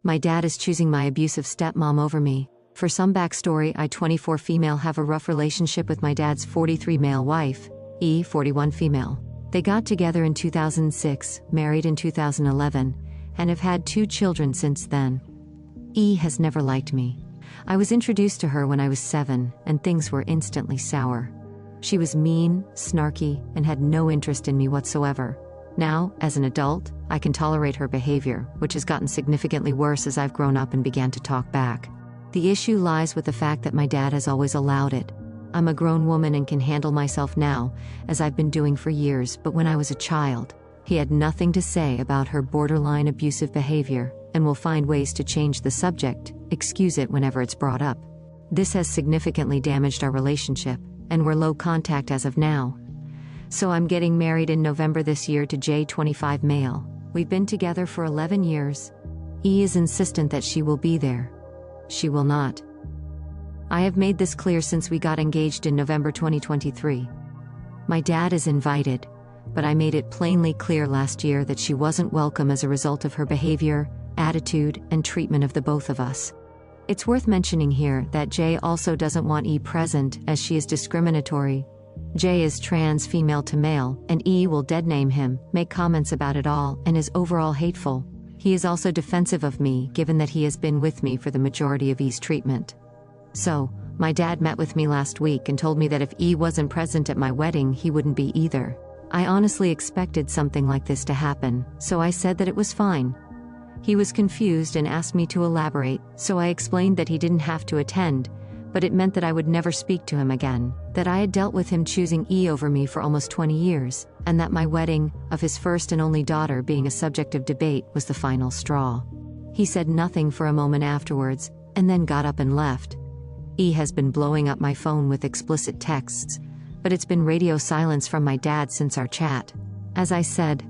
My dad is choosing my abusive stepmom over me. For some backstory, I, 24 female, have a rough relationship with my dad's 43 male wife, E, 41 female. They got together in 2006, married in 2011, and have had 2 children since then. E has never liked me. I was introduced to her when I was 7, and things were instantly sour. She was mean, snarky, and had no interest in me whatsoever. Now, as an adult, I can tolerate her behavior, which has gotten significantly worse as I've grown up and began to talk back. The issue lies with the fact that my dad has always allowed it. I'm a grown woman and can handle myself now, as I've been doing for years, but when I was a child, he had nothing to say about her borderline abusive behavior, and will find ways to change the subject, excuse it whenever it's brought up. This has significantly damaged our relationship, and we're low contact as of now. So I'm getting married in November this year to J, 25 male. We've been together for 11 years. E is insistent that she will be there. She will not. I have made this clear since we got engaged in November 2023. My dad is invited, but I made it plainly clear last year that she wasn't welcome as a result of her behavior, attitude, and treatment of the both of us. It's worth mentioning here that J also doesn't want E present, as she is discriminatory. J is trans female to male, and E will deadname him, make comments about it all, and is overall hateful. He is also defensive of me, given that he has been with me for the majority of E's treatment. So, my dad met with me last week and told me that if E wasn't present at my wedding, he wouldn't be either. I honestly expected something like this to happen, so I said that it was fine. He was confused and asked me to elaborate, so I explained that he didn't have to attend, but it meant that I would never speak to him again, that I had dealt with him choosing E over me for almost 20 years, and that my wedding, of his first and only daughter being a subject of debate, was the final straw. He said nothing for a moment afterwards, and then got up and left. E has been blowing up my phone with explicit texts, but it's been radio silence from my dad since our chat. As I said,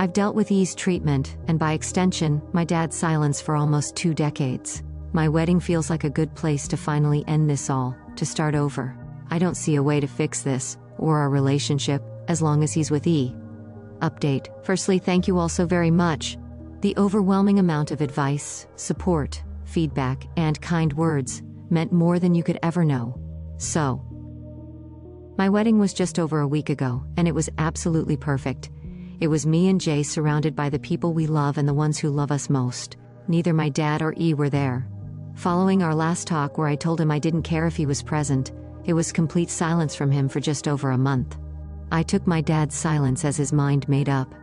I've dealt with E's treatment, and by extension, my dad's silence for almost 2 decades. My wedding feels like a good place to finally end this all, to start over. I don't see a way to fix this, or our relationship, as long as he's with E. Update. Firstly, thank you all so very much. The overwhelming amount of advice, support, feedback, and kind words meant more than you could ever know. So, my wedding was just over a week ago, and it was absolutely perfect. It was me and Jay surrounded by the people we love and the ones who love us most. Neither my dad or E were there. Following our last talk where I told him I didn't care if he was present, it was complete silence from him for just over a month. I took my dad's silence as his mind made up,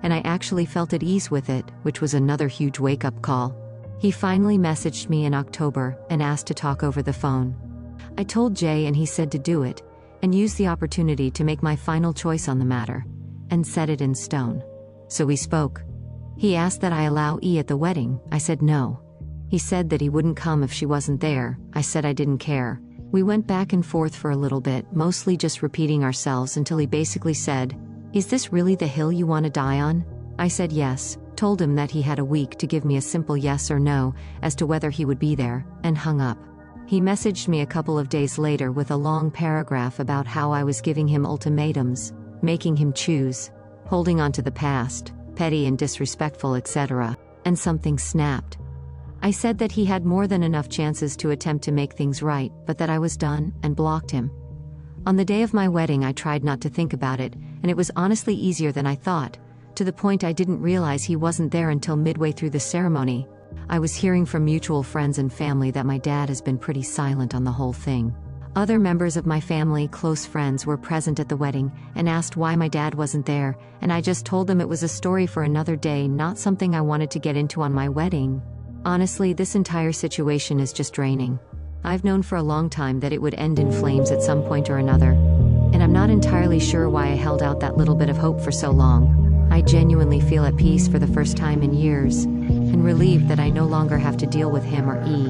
and I actually felt at ease with it, which was another huge wake-up call. He finally messaged me in October and asked to talk over the phone. I told Jay and he said to do it, and use the opportunity to make my final choice on the matter, and set it in stone. So we spoke. He asked that I allow E at the wedding. I said no. He said that he wouldn't come if she wasn't there. I said I didn't care. We went back and forth for a little bit, mostly just repeating ourselves until he basically said, "Is this really the hill you want to die on?" I said yes, told him that he had a week to give me a simple yes or no as to whether he would be there, and hung up. He messaged me a couple of days later with a long paragraph about how I was giving him ultimatums, making him choose, holding on to the past, petty and disrespectful, etc., and something snapped. I said that he had more than enough chances to attempt to make things right, but that I was done, and blocked him. On the day of my wedding, I tried not to think about it, and it was honestly easier than I thought, to the point I didn't realize he wasn't there until midway through the ceremony. I was hearing from mutual friends and family that my dad has been pretty silent on the whole thing. Other members of my family, close friends, were present at the wedding and asked why my dad wasn't there, and I just told them it was a story for another day, not something I wanted to get into on my wedding. Honestly, this entire situation is just draining. I've known for a long time that it would end in flames at some point or another, and I'm not entirely sure why I held out that little bit of hope for so long. I genuinely feel at peace for the first time in years, and relieved that I no longer have to deal with him or E.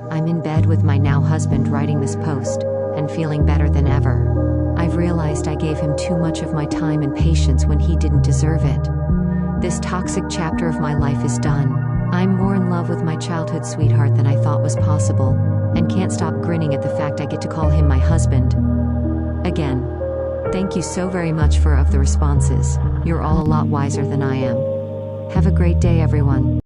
I'm in bed with my now husband writing this post, and feeling better than ever. I've realized I gave him too much of my time and patience when he didn't deserve it. This toxic chapter of my life is done. I'm more in love with my childhood sweetheart than I thought was possible, and can't stop grinning at the fact I get to call him my husband. Again, thank you so very much for the responses. You're all a lot wiser than I am. Have a great day, everyone.